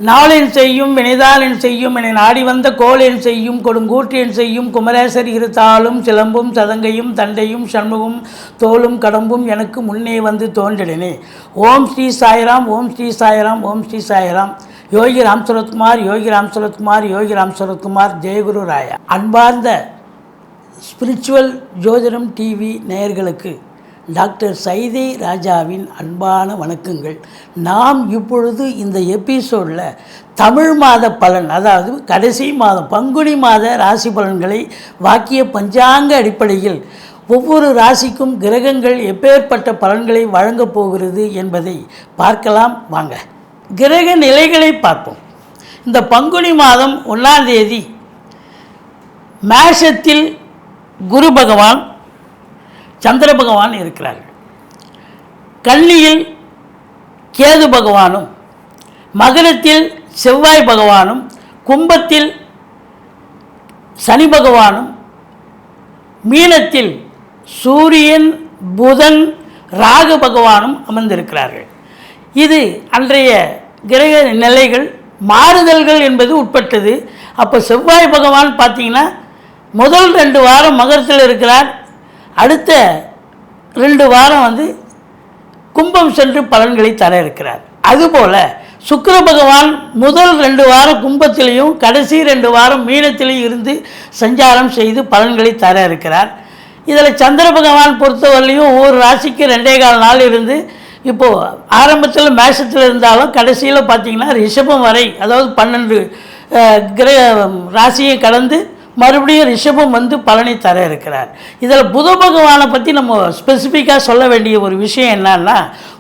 நாளென் செய்யும் வினைதாளென் செய்யும் என நாடி வந்த கோளென் செய்யும் கொடுங்கூற்றென் செய்யும் குமரேசர் இருத்தாலும் சிலம்பும் சதங்கையும் தண்டையும் சண்முகம் தோளும் கடம்பும் எனக்கு முன்னே வந்து தோன்றினே. ஓம் ஸ்ரீ சாய்ராம், ஓம் ஸ்ரீ சாய்ராம், ஓம் ஸ்ரீ சாய்ராம். யோகி ராம் சரத்குமார், யோகி ராம் சரத்குமார், யோகி ராம் சரத்குமார். ஜெயகுரு ராயா. அன்பார்ந்த ஸ்பிரிச்சுவல் ஜோதிடம் டிவி நேயர்களுக்கு டாக்டர் சைதை ராஜாவின் அன்பான வணக்கங்கள். நாம் இப்பொழுது இந்த எபிசோடில் தமிழ் மாத பலன், அதாவது கடைசி மாதம் பங்குனி மாத ராசி பலன்களை வாக்கிய பஞ்சாங்க அடிப்படையில் ஒவ்வொரு ராசிக்கும் கிரகங்கள் எப்பேற்பட்ட பலன்களை வழங்கப் போகிறது என்பதை பார்க்கலாம். வாங்க கிரக நிலைகளை பார்ப்போம். இந்த பங்குனி மாதம் 1ஆம் தேதி மேஷத்தில் குரு பகவான், சந்திர பகவான் இருக்கிறார்கள். கன்னியில் கேது பகவானும், மகரத்தில் செவ்வாய் பகவானும், கும்பத்தில் சனி பகவானும், மீனத்தில் சூரியன், புதன், ராகு பகவானும் அமர்ந்திருக்கிறார்கள். இது அன்றைய கிரக நிலைகள். மாறுதல்கள் என்பது உட்பட்டது. அப்போ செவ்வாய் பகவான் பார்த்தீங்கன்னா முதல் 2 வாரம் மகரத்தில் இருக்கிறார். அடுத்த 2 வாரம் கும்பம் சென்று பலன்களை தர இருக்கிறார். அதுபோல் சுக்கிர பகவான் முதல் 2 வாரம் கும்பத்திலையும் கடைசி 2 வாரம் மீனத்திலையும் இருந்து சஞ்சாரம் செய்து பலன்களை தர இருக்கிறார். இதில் சந்திர பகவான் பொறுத்தவரையிலையும் ஒவ்வொரு ராசிக்கு 2.25 நாள் இருந்து இப்போது ஆரம்பத்தில் மேஷத்தில் இருந்தாலும் கடைசியில் பார்த்திங்கன்னா ரிஷபம் வரை, அதாவது 12 கிரக ராசியை கடந்து மறுபடியும் ரிஷபம் பலனை தர இருக்கிறார். இதில் புத பகவானை பற்றி நம்ம ஸ்பெசிஃபிக்காக சொல்ல வேண்டிய ஒரு விஷயம் என்னன்னா,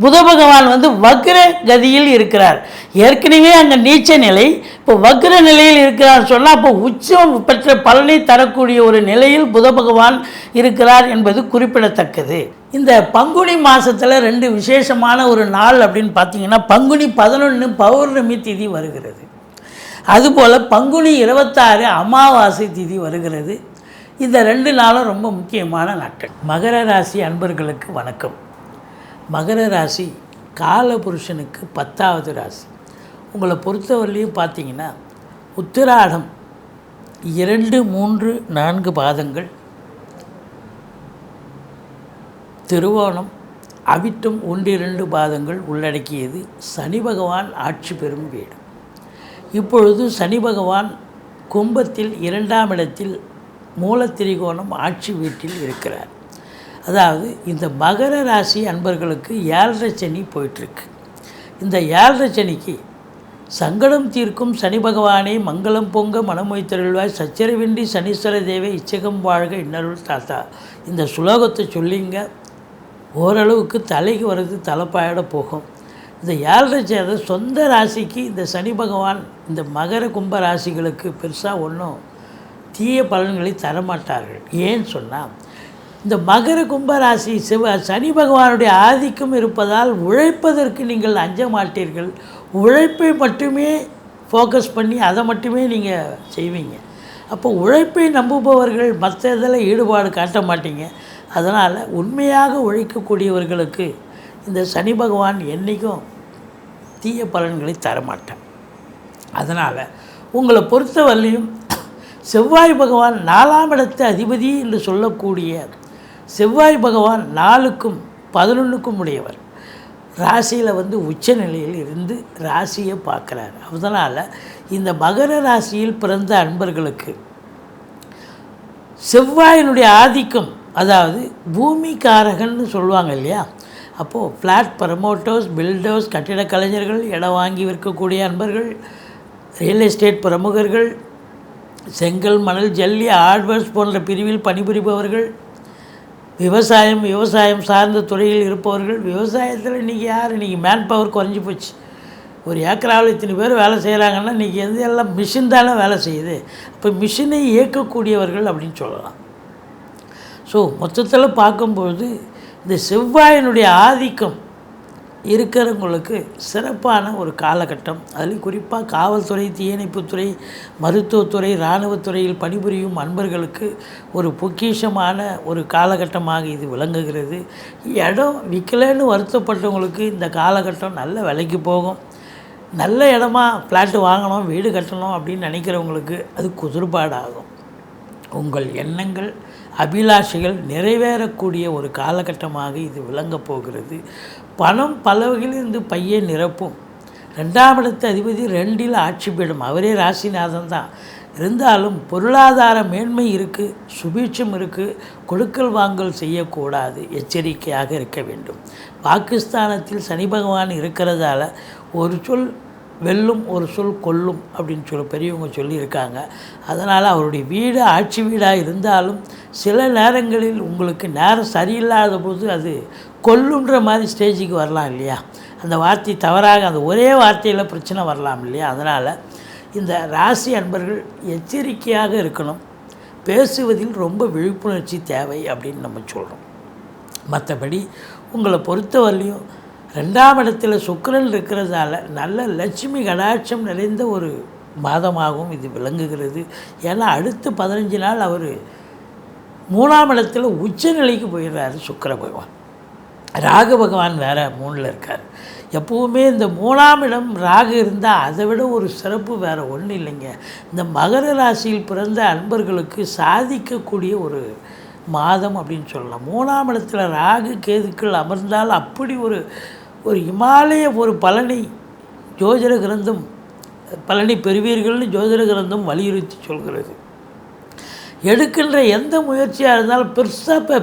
புத பகவான் வக்ர கதியில் இருக்கிறார். ஏற்கனவே அங்கே நீச்ச நிலை, இப்போ வக்ர நிலையில் இருக்கிறார் சொன்னால் அப்போ உச்சம் பெற்ற பலனை தரக்கூடிய ஒரு நிலையில் புத பகவான் இருக்கிறார் என்பது குறிப்பிடத்தக்கது. இந்த பங்குனி மாதத்தில் 2 விசேஷமான ஒரு நாள் அப்படின்னு பார்த்தீங்கன்னா, பங்குனி 11 பௌர்ணமி திதி வருகிறது. அதுபோல் பங்குனி 26 அமாவாசை திதி வருகிறது. இந்த 2 நாளும் ரொம்ப முக்கியமான நாட்கள். மகர ராசி அன்பர்களுக்கு வணக்கம். மகர ராசி காலபுருஷனுக்கு 10வது ராசி. உங்களை பொறுத்தவரையிலையும் பார்த்தீங்கன்னா உத்திராடம் 2, 3, 4 பாதங்கள், திருவோணம், அவிட்டம் 1, 2 பாதங்கள் உள்ளடக்கியது சனி பகவான் ஆட்சி பெறும் வீடு. இப்பொழுது சனி பகவான் கும்பத்தில் 2ஆம் இடத்தில் மூலத்திரிகோணம் ஆட்சி வீட்டில் இருக்கிறார். அதாவது இந்த மகர ராசி அன்பர்களுக்கு 7.5 சனி போயிட்டுருக்கு. இந்த 7.5 சனிக்கு சங்கடம் தீர்க்கும் சனி பகவானே மங்களம் பொங்க மனமொய்த்தருள்வாய் சச்சரவின்றி சனீஸ்வர தேவை இச்சகம் வாழ்க இன்னருள் தாத்தா. இந்த சுலோகத்தை சொல்லிங்க, ஓரளவுக்கு தலைக்கு வர்றது தலைப்பாயிட போகும். இந்த 7.5 சொந்த ராசிக்கு இந்த சனி பகவான் இந்த மகர கும்ப ராசிகளுக்கு பெருசாக ஒன்றும் தீய பலன்களை தரமாட்டார்கள். ஏன்னு சொன்னால் இந்த மகர கும்ப ராசி சனி பகவானுடைய ஆதிக்கம் இருப்பதால் உழைப்பதற்கு நீங்கள் அஞ்ச மாட்டீர்கள். உழைப்பை மட்டுமே ஃபோக்கஸ் பண்ணி அதை மட்டுமே நீங்கள் செய்வீங்க. அப்போ உழைப்பை நம்புபவர்கள் மற்ற இதில் ஈடுபாடு காட்ட மாட்டீங்க. அதனால் உண்மையாக உழைக்கக்கூடியவர்களுக்கு இந்த சனி பகவான் என்றைக்கும் தீய பலன்களை தரமாட்டான். அதனால் உங்களை பொறுத்தவரையிலையும் செவ்வாய் பகவான் 4ஆம் இடத்து அதிபதி என்று சொல்லக்கூடிய செவ்வாய் பகவான் 4க்கும் 11க்கும் உடையவர். ராசியில் உச்ச நிலையில் இருந்து ராசியை பார்க்குறார். அதனால் இந்த மகர ராசியில் பிறந்த அன்பர்களுக்கு செவ்வாயினுடைய ஆதிக்கம், அதாவது பூமிக்காரகன்னு சொல்லுவாங்க இல்லையா, அப்போது ஃப்ளாட் ப்ரமோட்டர்ஸ், பில்டர்ஸ், கட்டிட கலைஞர்கள், இடம் வாங்கி விற்கக்கூடிய அன்பர்கள், ரியல் எஸ்டேட் பிரமுகர்கள், செங்கல், மணல், ஜல்லி, ஹார்ட்வேர்ஸ் போன்ற பிரிவில் பணிபுரிபவர்கள், விவசாயம் சார்ந்த துறையில் இருப்பவர்கள். விவசாயத்தில் இன்றைக்கி மேன் பவர் குறைஞ்சி போச்சு. ஒரு ஏக்கராவில் இத்தனை பேர் வேலை செய்கிறாங்கன்னா இன்றைக்கி எல்லாம் மிஷின் தானே வேலை செய்யுது. அப்போ மிஷினை இயக்கக்கூடியவர்கள் அப்படின்னு சொல்லலாம். ஸோ மொத்தத்தில் பார்க்கும்பொழுது இந்த செவ்வாயினுடைய ஆதிக்கம் இருக்கிறவங்களுக்கு சிறப்பான ஒரு காலகட்டம். அதுலேயும் குறிப்பாக காவல்துறை, தீயணைப்புத்துறை, மருத்துவத்துறை, இராணுவத்துறையில் பணிபுரியும் அன்பர்களுக்கு ஒரு பொக்கிஷமான ஒரு காலகட்டமாக இது விளங்குகிறது. இடம் விற்கலைன்னு வருத்தப்பட்டவங்களுக்கு இந்த காலகட்டம் நல்ல விலைக்கு போகும். நல்ல இடமா ஃப்ளாட்டு வாங்கணும், வீடு கட்டணும் அப்படின்னு நினைக்கிறவங்களுக்கு அது குதிர்பாடாகும். உங்கள் எண்ணங்கள், அபிலாஷைகள் நிறைவேறக்கூடிய ஒரு காலகட்டமாக இது விளங்கப் போகிறது. பணம் பல வகையிலிருந்து பையை நிரப்பும். 2ஆம் இடத்து அதிபதி 2இல் ஆட்சி பெறும். அவரே ராசிநாதன் தான். இருந்தாலும் பொருளாதார மேன்மை இருக்குது, சுபீட்சம் இருக்குது. கொடுக்கல் வாங்கல் செய்யக்கூடாது, எச்சரிக்கையாக இருக்க வேண்டும். பாகிஸ்தானத்தில் சனி பகவான் இருக்கிறதால ஒரு சொல் வெல்லும், ஒரு சொல் கொல்லும் அப்படின்னு பெரியவங்க சொல்லியிருக்காங்க. அதனால் அவருடைய வீடு ஆட்சி வீடாக இருந்தாலும் சில நேரங்களில் உங்களுக்கு நேரம் சரியில்லாத போது அது கொல்லுன்ற மாதிரி ஸ்டேஜுக்கு வரலாம் இல்லையா? அந்த வார்த்தை தவறாக, அந்த ஒரே வார்த்தையில் பிரச்சனை வரலாம் இல்லையா? அதனால் இந்த ராசி அன்பர்கள் எச்சரிக்கையாக இருக்கணும். பேசுவதில் ரொம்ப விழிப்புணர்ச்சி தேவை அப்படின்னு நம்ம சொல்கிறோம். மற்றபடி உங்களை பொறுத்தவரையிலையும் 2ஆம் இடத்துல சுக்கிரன் இருக்கிறதால நல்ல லட்சுமி கடாட்சம் நிறைந்த ஒரு மாதமாகவும் இது விளங்குகிறது. ஏன்னா அடுத்து 15 நாள் அவர் 3ஆம் இடத்துல உச்சநிலைக்கு போயிடுறாரு சுக்கிர பகவான். ராகு பகவான் வேறு 3இல் இருக்கார். எப்போவுமே இந்த 3ஆம் இடம் ராகு இருந்தால் அதை விட ஒரு சிறப்பு வேறு ஒன்றும் இல்லைங்க. இந்த மகர ராசியில் பிறந்த அன்பர்களுக்கு சாதிக்கக்கூடிய ஒரு மாதம் அப்படின்னு சொல்லலாம். 3ஆம் இடத்துல ராகு கேதுக்கள் அமர்ந்தால் அப்படி ஒரு இமாலய ஒரு பலனை ஜோதிட கிரந்தம், பலனை பெறுவீர்கள்னு ஜோதிட கிரந்தம் வலியுறுத்தி சொல்கிறது. எடுக்கின்ற எந்த முயற்சியாக இருந்தாலும்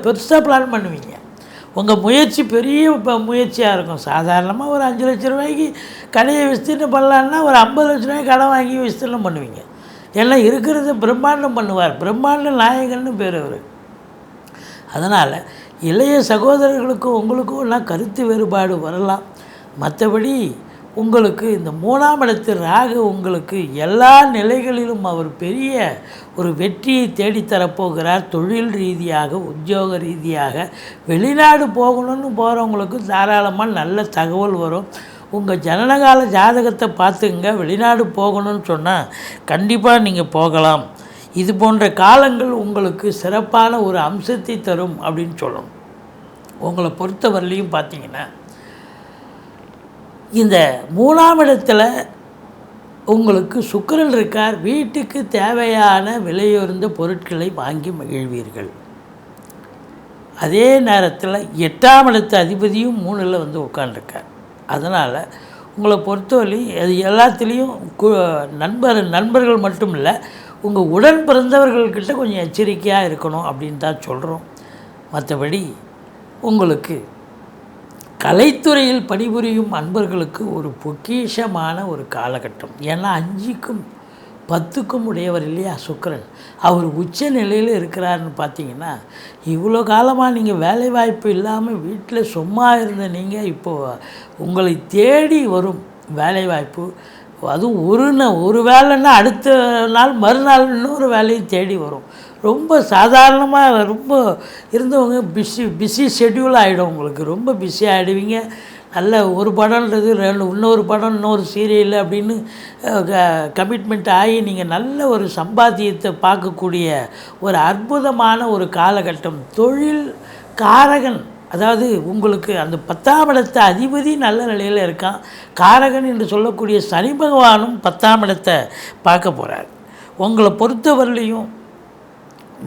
பெருசாக பிளான் பண்ணுவீங்க. உங்கள் முயற்சி பெரிய முயற்சியாக இருக்கும். சாதாரணமாக ஒரு 5 லட்ச ரூபாய்க்கு கடையை விஸ்தீர்ணம் பண்ணலான்னா ஒரு 50 லட்ச ரூபாய்க்கு கடை வாங்கி விஸ்தீர்ணம் பண்ணுவீங்க. எல்லாம் இருக்கிறத பிரம்மாண்டம் பண்ணுவார். பிரம்மாண்ட நாயகன்னு பேர் அவர். அதனால் இளைய சகோதரர்களுக்கும் உங்களுக்கும் எல்லாம் கருத்து வேறுபாடு வரலாம். மற்றபடி உங்களுக்கு இந்த 3ஆம் இடத்து ராகு உங்களுக்கு எல்லா நிலைகளிலும் அவர் பெரிய ஒரு வெற்றியை தேடித்தரப்போகிறார். தொழில் ரீதியாக, உத்தியோக ரீதியாக, வெளிநாடு போகணும்னு போகிறவங்களுக்கு தாராளமாக நல்ல தகவல் வரும். உங்கள் ஜனனகால ஜாதகத்தை பார்த்துங்க. வெளிநாடு போகணும்னு சொன்னால் கண்டிப்பாக நீங்கள் போகலாம். இது போன்ற காலங்கள் உங்களுக்கு சிறப்பான ஒரு அம்சத்தை தரும் அப்படின்னு சொல்லணும். உங்களை பொறுத்தவரையிலையும் பார்த்தீங்கன்னா இந்த 3ஆம் இடத்துல உங்களுக்கு சுக்கிரன் இருக்கார். வீட்டுக்கு தேவையான விலையுயர்ந்த பொருட்களை வாங்கி மகிழ்வீர்கள். அதே நேரத்தில் 8ஆம் இடத்து அதிபதியும் 3இல் வந்து உட்காண்டிருக்கார். அதனால் உங்களை பொறுத்தவரை அது எல்லாத்துலேயும் நண்பர்கள் மட்டும் இல்லை, உங்கள் உடன் பிறந்தவர்கள்கிட்ட கொஞ்சம் எச்சரிக்கையாக இருக்கணும் அப்படின்னு தான் சொல்கிறோம். மற்றபடி உங்களுக்கு கலைத்துறையில் பணிபுரியும் அன்பர்களுக்கு ஒரு பொக்கிஷமான ஒரு காலகட்டம். ஏன்னா 5க்கும் 10க்கும் உடையவர் இல்லையா சுக்கிரன். அவர் உச்ச நிலையில் இருக்கிறாருன்னு பார்த்தீங்கன்னா, இவ்வளோ காலமாக நீங்கள் வேலைவாய்ப்பு இல்லாமல் வீட்டில் சும்மா இருந்த நீங்கள் இப்போது உங்களை தேடி வரும் வேலைவாய்ப்பு. அதுவும் ஒரு வேலைன்னா அடுத்த நாள் மறுநாள் இன்னொரு வேலையும் தேடி வரும். ரொம்ப சாதாரணமாக ரொம்ப இருந்தவங்க பிஸி ஷெட்யூல் ஆகிடும். உங்களுக்கு ரொம்ப பிஸி ஆகிடுவீங்க. நல்ல ஒரு படம்ன்றது இன்னொரு படம், இன்னொரு சீரியல் அப்படின்னு கமிட்மெண்ட் ஆகி நீங்கள் நல்ல ஒரு சம்பாத்தியத்தை பார்க்கக்கூடிய ஒரு அற்புதமான ஒரு காலகட்டம். தொழில் காரகன், அதாவது உங்களுக்கு அந்த 10ஆம் இடத்த அதிபதி நல்ல நிலையில் இருக்கான். காரகன் என்று சொல்லக்கூடிய சனி பகவானும் 10ஆம் இடத்தை பார்க்க போகிறார். உங்களை பொறுத்தவரையிலையும்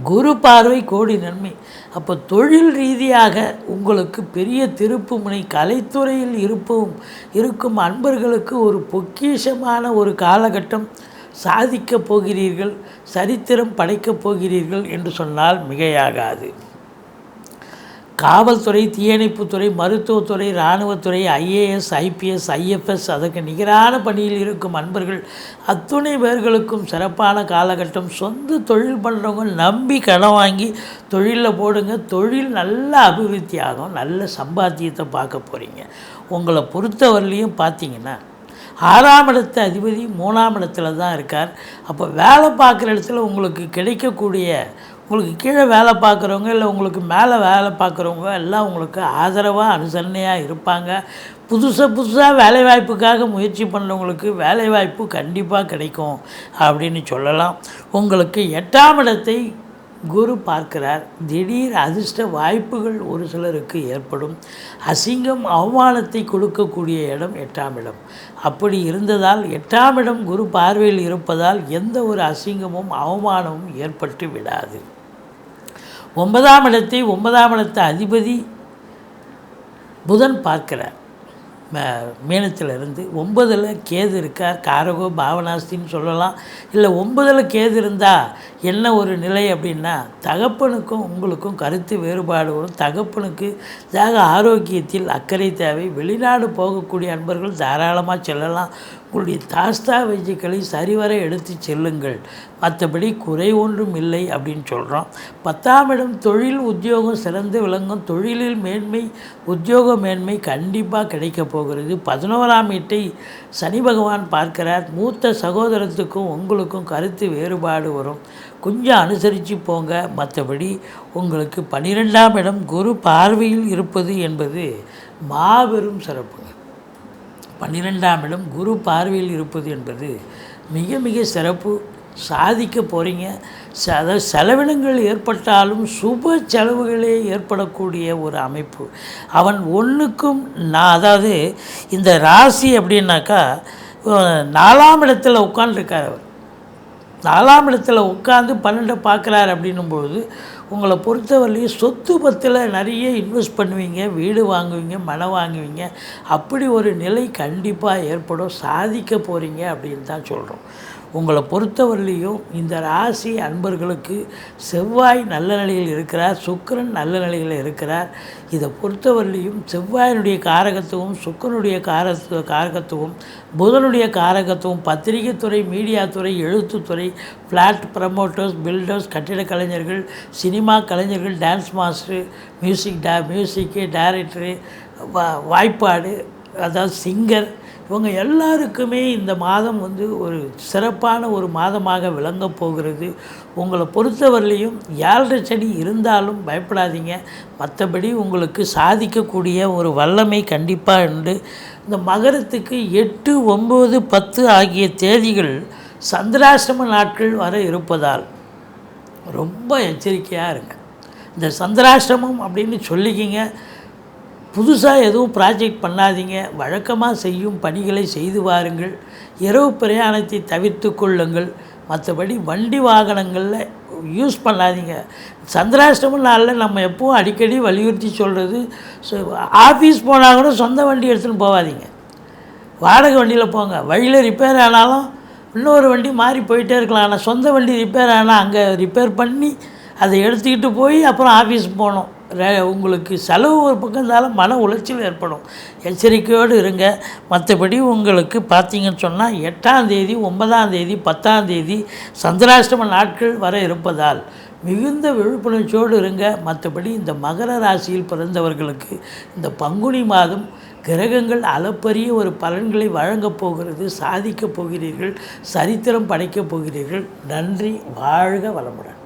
குரு பார்வை கோடி நன்மை. அப்போ தொழில் ரீதியாக உங்களுக்கு பெரிய திருப்பு முனை. கலைத்துறையில் இருக்கும் அன்பர்களுக்கு ஒரு பொக்கிஷமான ஒரு காலகட்டம். சாதிக்கப் போகிறீர்கள், சரித்திரம் படைக்கப் போகிறீர்கள் என்று சொன்னால் மிகையாகாது. காவல்துறை, தீயணைப்புத்துறை, மருத்துவத்துறை, இராணுவத்துறை, IAS, IPS, IFS அதற்கு நிகரான பணியில் இருக்கும் அன்பர்கள் அத்துணை பேர்களுக்கும் சிறப்பான காலகட்டம். சொந்த தொழில் பண்ணுறவங்க நம்பி கடன் வாங்கி தொழிலில் போடுங்க. தொழில் நல்ல அபிவிருத்தி ஆகும். நல்ல சம்பாத்தியத்தை பார்க்க போகிறீங்க. உங்களை பொறுத்தவரையிலையும் பார்த்தீங்கன்னா 6ஆம் இடத்து அதிபதி 3ஆம் இடத்துல தான் இருக்கார். அப்போ வேலை பார்க்குற இடத்துல உங்களுக்கு கிடைக்கக்கூடிய உங்களுக்கு கீழே வேலை பார்க்குறவங்க இல்லை உங்களுக்கு மேலே வேலை பார்க்குறவங்க எல்லாம் உங்களுக்கு ஆதரவாக அனுசரணையாக இருப்பாங்க. புதுசாக வேலைவாய்ப்புக்காக முயற்சி பண்ணுறவங்களுக்கு வேலைவாய்ப்பு கண்டிப்பாக கிடைக்கும் அப்படின்னு சொல்லலாம். உங்களுக்கு 8ஆம் இடத்தை குரு பார்க்கிறார். திடீர் அதிர்ஷ்ட வாய்ப்புகள் ஒரு சிலருக்கு ஏற்படும். அசிங்கம் அவமானத்தை கொடுக்கக்கூடிய இடம் 8ஆம் இடம். அப்படி இருந்ததால் 8ஆம் இடம் குரு பார்வையில் இருப்பதால் எந்த ஒரு அசிங்கமும் அவமானமும் ஏற்பட்டு விடாது. 9ஆம் இடத்தை 9ஆம் இடத்து அதிபதி புதன் பார்க்கிறார். மீனத்திலிருந்து 9ல் கேது இருக்கார். காரகோ பாவனாஸ்தின்னு சொல்லலாம். இல்லை 9ல் கேது இருந்தால் என்ன ஒரு நிலை அப்படின்னா, தகப்பனுக்கும் உங்களுக்கும் கருத்து வேறுபாடு வரும். தகப்பனுக்கு தாக ஆரோக்கியத்தில் அக்கறை தேவை. வெளிநாடு போகக்கூடிய அன்பர்கள் தாராளமாக செல்லலாம். உங்களுடைய தாஸ்தாவேஜுக்களை சரிவர எடுத்து செல்லுங்கள். மற்றபடி குறை ஒன்றும் இல்லை அப்படின்னு சொல்கிறோம். 10ஆம் இடம் தொழில் உத்தியோகம் சிறந்து விளங்கும். தொழிலில் மேன்மை உத்தியோக மேன்மை கண்டிப்பாக கிடைக்க போகிறது. 11ஆம் வீட்டை சனி பகவான் பார்க்கிறார். மூத்த சகோதரத்துக்கும் உங்களுக்கும் கருத்து வேறுபாடு வரும். கொஞ்சம் அனுசரித்து போங்க. மற்றபடி உங்களுக்கு 12ஆம் இடம் குரு பார்வையில் இருப்பது என்பது மாபெரும் சிறப்புங்க. 12ஆம் இடம் குரு பார்வையில் இருப்பது என்பது மிக மிக சிறப்பு. சாதிக்க போகிறீங்க. அதாவது செலவினங்கள் ஏற்பட்டாலும் சுப செலவுகளே ஏற்படக்கூடிய ஒரு அமைப்பு. அவன் ஒன்றுக்கும் அதாவது இந்த ராசி அப்படின்னாக்கா 4ஆம் இடத்துல உட்காந்துருக்கார். அவர் 4ஆம் இடத்துல உட்காந்து 12 பார்க்குறார் அப்படின்னும்பொழுது உங்களை பொறுத்தவரையிலையும் சொத்து பத்தில் நிறைய இன்வெஸ்ட் பண்ணுவீங்க. வீடு வாங்குவீங்க, மனை வாங்குவீங்க. அப்படி ஒரு நிலை கண்டிப்பாக ஏற்படும். சாதிக்க போகிறீங்க அப்படின்னு தான் சொல்கிறோம். உங்களை பொறுத்தவரையிலையும் இந்த ராசி அன்பர்களுக்கு செவ்வாய் நல்ல நிலையில் இருக்கிறார். சுக்கிரன் நல்ல நிலையில் இருக்கிறார். இதை பொறுத்தவரையிலையும் செவ்வாயினுடைய காரகத்துவம், சுக்கிரனுடைய காரகத்துவம், புதனுடைய காரகத்துவம், பத்திரிகை துறை, மீடியா துறை, எழுத்துத்துறை, ஃப்ளாட் ப்ரமோட்டர்ஸ், பில்டர்ஸ், கட்டிட கலைஞர்கள், சினிமா கலைஞர்கள், டான்ஸ் மாஸ்டரு, மியூசிக்கு டைரக்டரு, வாய்ப்பாடு, அதாவது சிங்கர், இவங்க எல்லாருக்குமே இந்த மாதம் ஒரு சிறப்பான ஒரு மாதமாக விளங்கப் போகிறது. உங்களை பொறுத்தவரையிலையும் 7.5 சனி இருந்தாலும் பயப்படாதீங்க. மற்றபடி உங்களுக்கு சாதிக்கக்கூடிய ஒரு வல்லமை கண்டிப்பாக உண்டு. இந்த மகரத்துக்கு 8, 9, 10 ஆகிய தேதிகள் சந்திராஷ்டம நாட்கள் வர இருப்பதால் ரொம்ப எச்சரிக்கையாக இருங்க. இந்த சந்திராஷ்டமம் அப்படின்னு சொல்லிக்கிங்க. புதுசாக எதுவும் ப்ராஜெக்ட் பண்ணாதீங்க. வழக்கமாக செய்யும் பணிகளை செய்து வாருங்கள். இரவு பிரயாணத்தை தவிர்த்து கொள்ளுங்கள். மற்றபடி வண்டி வாகனங்களில் யூஸ் பண்ணாதீங்க. சந்திராஷ்டம நாளில் நம்ம எப்பவும் அடிக்கடி வலியுறுத்தி சொல்கிறது, ஆஃபீஸ் போனால் கூட சொந்த வண்டி எடுத்துன்னு போகாதீங்க. வாடகை வண்டியில் போங்க. வழியில் ரிப்பேர் ஆனாலும் இன்னொரு வண்டி மாறி போயிட்டே இருக்கலாம். ஆனால் சொந்த வண்டி ரிப்பேர் ஆனால் அங்கே ரிப்பேர் பண்ணி அதை எடுத்துக்கிட்டு போய் அப்புறம் ஆஃபீஸ் போகணும். உங்களுக்கு செலவு ஒரு பக்கம் இருந்தாலும் மன உளைச்சல் ஏற்படும். எச்சரிக்கையோடு இருங்க. மற்றபடி உங்களுக்கு பார்த்தீங்கன்னு சொன்னால் 8ஆம் தேதி, 9ஆம் தேதி, 10ஆம் தேதி சந்திராஷ்டம நாட்கள் வர இருப்பதால் மிகுந்த விழிப்புணர்ச்சியோடு இருங்க. மற்றபடி இந்த மகர ராசியில் பிறந்தவர்களுக்கு இந்த பங்குனி மாதம் கிரகங்கள் அளப்பரிய ஒரு பலன்களை வழங்கப் போகிறது. சாதிக்கப் போகிறீர்கள். சரித்திரம் படைக்கப் போகிறீர்கள். நன்றி. வாழ்க வளமுடன்.